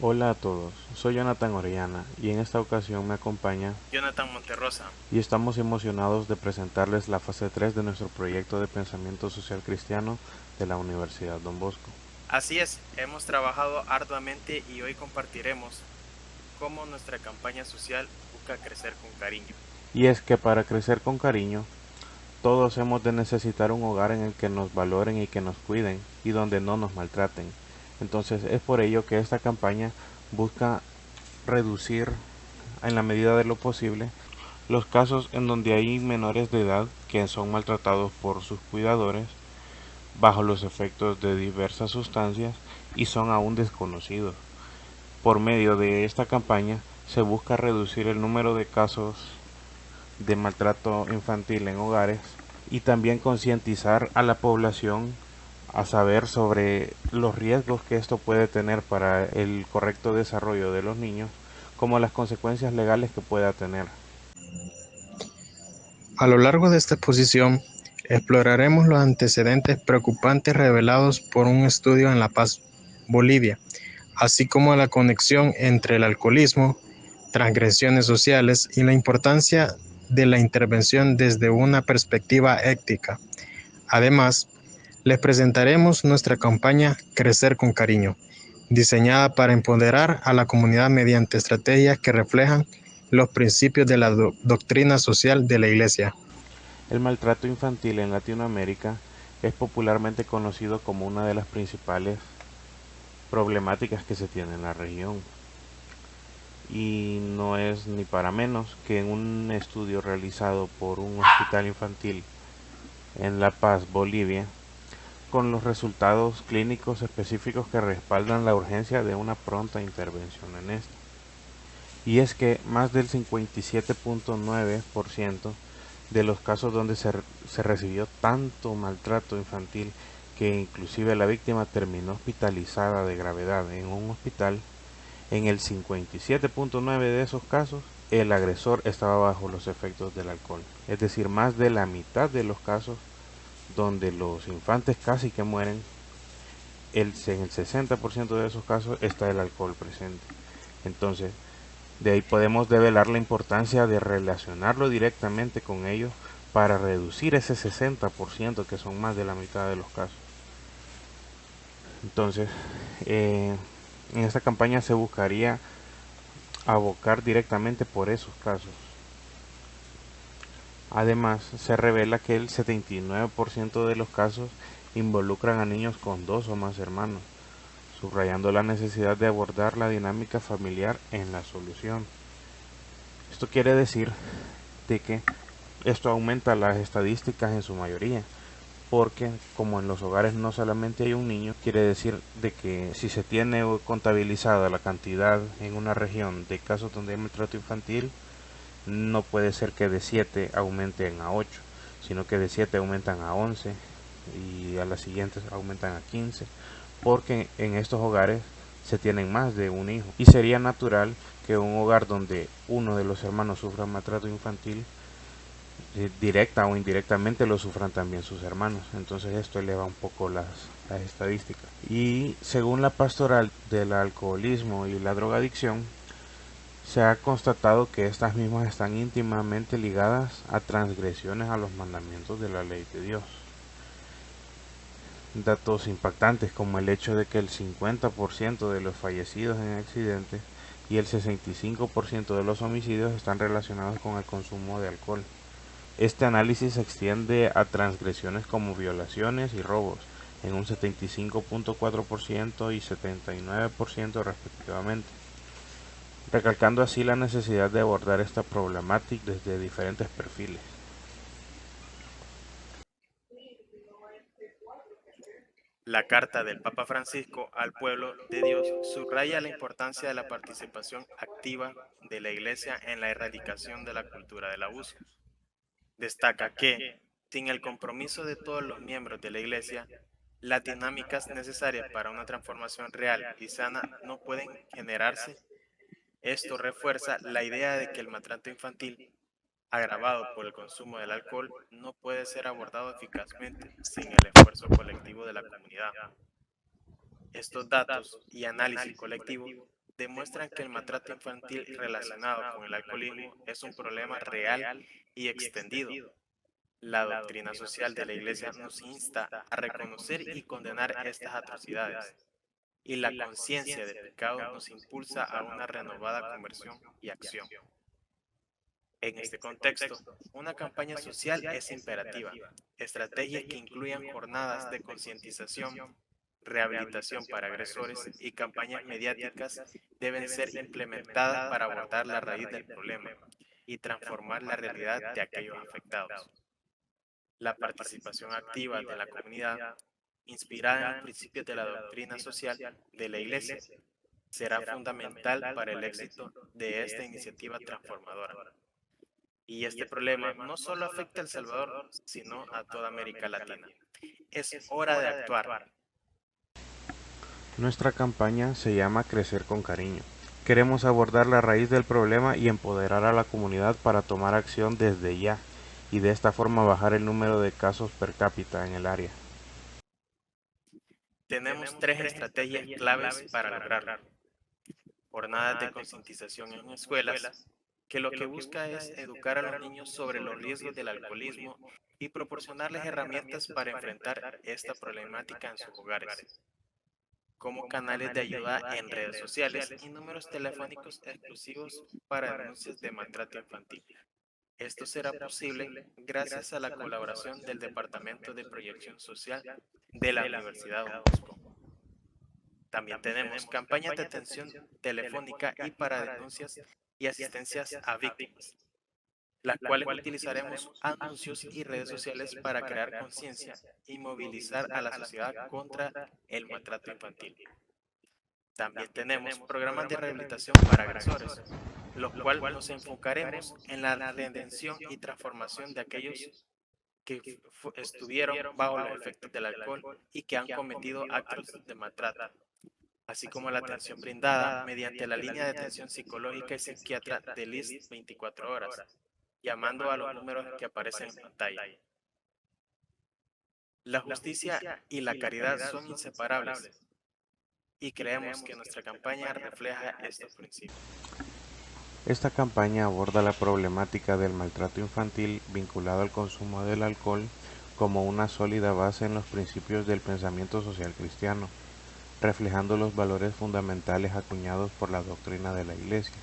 Hola a todos, soy Jonathan Orellana y en esta ocasión me acompaña Jonathan Monterrosa. y estamos emocionados de presentarles la fase 3 de nuestro proyecto de pensamiento social cristiano de la Universidad Don Bosco. Así es, hemos trabajado arduamente y hoy compartiremos cómo nuestra campaña social busca crecer con cariño. Y es que para crecer con cariño, todos hemos de necesitar un hogar en el que nos valoren y que nos cuiden y donde no nos maltraten. Entonces es por ello que esta campaña busca reducir en la medida de lo posible los casos en donde hay menores de edad que son maltratados por sus cuidadores bajo los efectos de diversas sustancias y son aún desconocidos. Por medio de esta campaña se busca reducir el número de casos de maltrato infantil en hogares y también concientizar a la población a saber sobre los riesgos que esto puede tener para el correcto desarrollo de los niños, como las consecuencias legales que pueda tener. A lo largo de esta exposición, exploraremos los antecedentes preocupantes revelados por un estudio en La Paz, Bolivia, así como la conexión entre el alcoholismo, transgresiones sociales y la importancia de la intervención desde una perspectiva ética. Además, les presentaremos nuestra campaña Crecer con Cariño, diseñada para empoderar a la comunidad mediante estrategias que reflejan los principios de la doctrina social de la Iglesia. El maltrato infantil en Latinoamérica es popularmente conocido como una de las principales problemáticas que se tiene en la región. Y no es ni para menos que en un estudio realizado por un hospital infantil en La Paz, Bolivia, con los resultados clínicos específicos que respaldan la urgencia de una pronta intervención en esto. Y es que más del 57.9% de los casos donde se recibió tanto maltrato infantil que inclusive la víctima terminó hospitalizada de gravedad en un hospital, en el 57.9 de esos casos el agresor estaba bajo los efectos del alcohol. Es decir, más de la mitad de los casos donde los infantes casi que mueren, en el 60% de esos casos está el alcohol presente. Entonces, de ahí podemos develar la importancia de relacionarlo directamente con ellos para reducir ese 60% que son más de la mitad de los casos. Entonces, en esta campaña se buscaría abocar directamente por esos casos. Además, se revela que el 79% de los casos involucran a niños con dos o más hermanos, subrayando la necesidad de abordar la dinámica familiar en la solución. Esto quiere decir de que esto aumenta las estadísticas en su mayoría, porque como en los hogares no solamente hay un niño, quiere decir de que si se tiene contabilizada la cantidad en una región de casos donde hay maltrato infantil, no puede ser que de 7 aumenten a 8, sino que de 7 aumentan a 11 y a las siguientes aumentan a 15, porque en estos hogares se tienen más de un hijo. Y sería natural que un hogar donde uno de los hermanos sufra maltrato infantil, directa o indirectamente lo sufran también sus hermanos. Entonces esto eleva un poco las estadísticas. Y según la pastoral del alcoholismo y la drogadicción, se ha constatado que estas mismas están íntimamente ligadas a transgresiones a los mandamientos de la ley de Dios. Datos impactantes como el hecho de que el 50% de los fallecidos en accidentes y el 65% de los homicidios están relacionados con el consumo de alcohol. Este análisis se extiende a transgresiones como violaciones y robos, en un 75.4% y 79% respectivamente, recalcando así la necesidad de abordar esta problemática desde diferentes perfiles. La carta del Papa Francisco al pueblo de Dios subraya la importancia de la participación activa de la Iglesia en la erradicación de la cultura del abuso. Destaca que, sin el compromiso de todos los miembros de la Iglesia, las dinámicas necesarias para una transformación real y sana no pueden generarse. Esto refuerza la idea de que el maltrato infantil, agravado por el consumo del alcohol, no puede ser abordado eficazmente sin el esfuerzo colectivo de la comunidad. Estos datos y análisis colectivo demuestran que el maltrato infantil relacionado con el alcoholismo es un problema real y extendido. La doctrina social de la Iglesia nos insta a reconocer y condenar estas atrocidades, y la conciencia de pecado nos impulsa a una renovada conversión y acción. En este contexto, una campaña social es imperativa. Estrategias que incluyan jornadas de concientización, rehabilitación para agresores y campañas mediáticas deben ser implementadas para abordar la raíz del problema y transformar la realidad de aquellos afectados. La participación activa de la comunidad, inspirada en los principios de la doctrina social de la Iglesia, será fundamental para el éxito de esta iniciativa transformadora. Y este problema no solo afecta a El Salvador, sino a toda América Latina. Es hora de actuar. Nuestra campaña se llama Crecer con Cariño. Queremos abordar la raíz del problema y empoderar a la comunidad para tomar acción desde ya y de esta forma bajar el número de casos per cápita en el área. Tenemos 3 estrategias claves para lograrlo. Jornadas de concientización en escuelas, que lo que busca es educar a los niños sobre los riesgos del alcoholismo y proporcionarles herramientas para enfrentar esta problemática en sus hogares, como canales de ayuda en redes sociales y números telefónicos exclusivos para denuncias de maltrato infantil. Esto será posible gracias a la colaboración del Departamento de Proyección Social de la Universidad Don Bosco. También tenemos campañas de atención telefónica y para denuncias y asistencias a víctimas, las cuales utilizaremos anuncios y redes sociales para crear conciencia y movilizar a la sociedad contra el maltrato infantil. También tenemos programas de rehabilitación para agresores, los cuales nos enfocaremos en la redención y transformación de aquellos que estuvieron bajo los efectos del alcohol y que han cometido actos de maltrato, así como la atención brindada mediante la línea de atención psicológica y psiquiatra de LIS 24 horas, llamando a los números que aparecen en pantalla. La justicia y la caridad son inseparables y creemos que nuestra campaña refleja estos principios. Esta campaña aborda la problemática del maltrato infantil vinculado al consumo del alcohol como una sólida base en los principios del pensamiento social cristiano, reflejando los valores fundamentales acuñados por la doctrina de la Iglesia.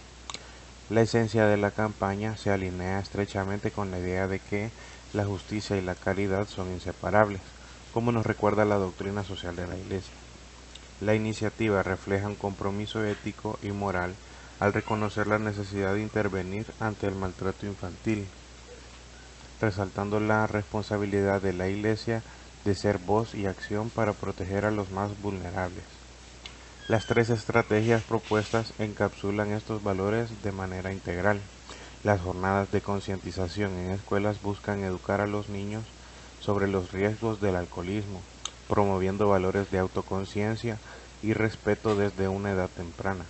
La esencia de la campaña se alinea estrechamente con la idea de que la justicia y la caridad son inseparables, como nos recuerda la doctrina social de la Iglesia. La iniciativa refleja un compromiso ético y moral al reconocer la necesidad de intervenir ante el maltrato infantil, resaltando la responsabilidad de la Iglesia de ser voz y acción para proteger a los más vulnerables. Las 3 estrategias propuestas encapsulan estos valores de manera integral. Las jornadas de concientización en escuelas buscan educar a los niños sobre los riesgos del alcoholismo, promoviendo valores de autoconciencia y respeto desde una edad temprana.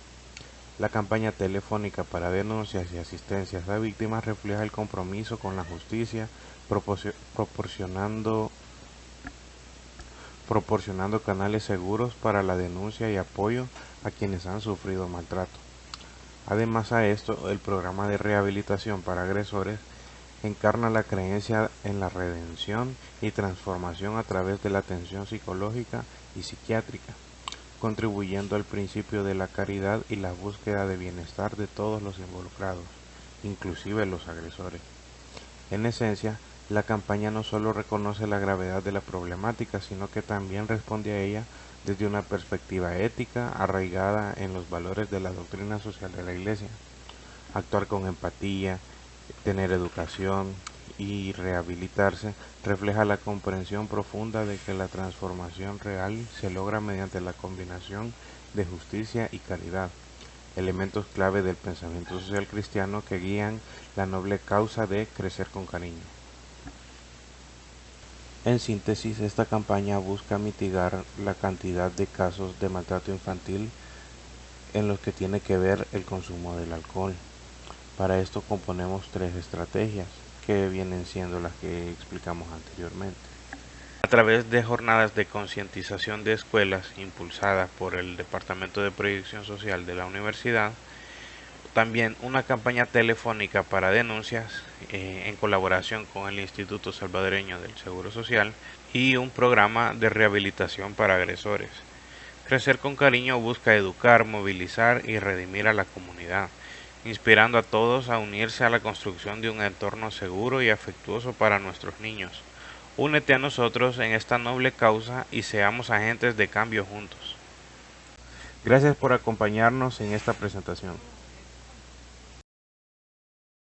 La campaña telefónica para denuncias y asistencias a víctimas refleja el compromiso con la justicia, proporcionando canales seguros para la denuncia y apoyo a quienes han sufrido maltrato. Además a esto, el programa de rehabilitación para agresores encarna la creencia en la redención y transformación a través de la atención psicológica y psiquiátrica, contribuyendo al principio de la caridad y la búsqueda de bienestar de todos los involucrados, inclusive los agresores. En esencia, la campaña no solo reconoce la gravedad de la problemática, sino que también responde a ella desde una perspectiva ética arraigada en los valores de la doctrina social de la Iglesia. Actuar con empatía, tener educación y rehabilitarse refleja la comprensión profunda de que la transformación real se logra mediante la combinación de justicia y caridad, elementos clave del pensamiento social cristiano que guían la noble causa de crecer con cariño. En síntesis, esta campaña busca mitigar la cantidad de casos de maltrato infantil en los que tiene que ver el consumo del alcohol. Para esto componemos 3 estrategias, que vienen siendo las que explicamos anteriormente. a través de jornadas de concientización de escuelas impulsadas por el Departamento de Proyección Social de la universidad, también una campaña telefónica para denuncias en colaboración con el Instituto Salvadoreño del Seguro Social y un programa de rehabilitación para agresores. Crecer con Cariño busca educar, movilizar y redimir a la comunidad, inspirando a todos a unirse a la construcción de un entorno seguro y afectuoso para nuestros niños. Únete a nosotros en esta noble causa y seamos agentes de cambio juntos. Gracias por acompañarnos en esta presentación.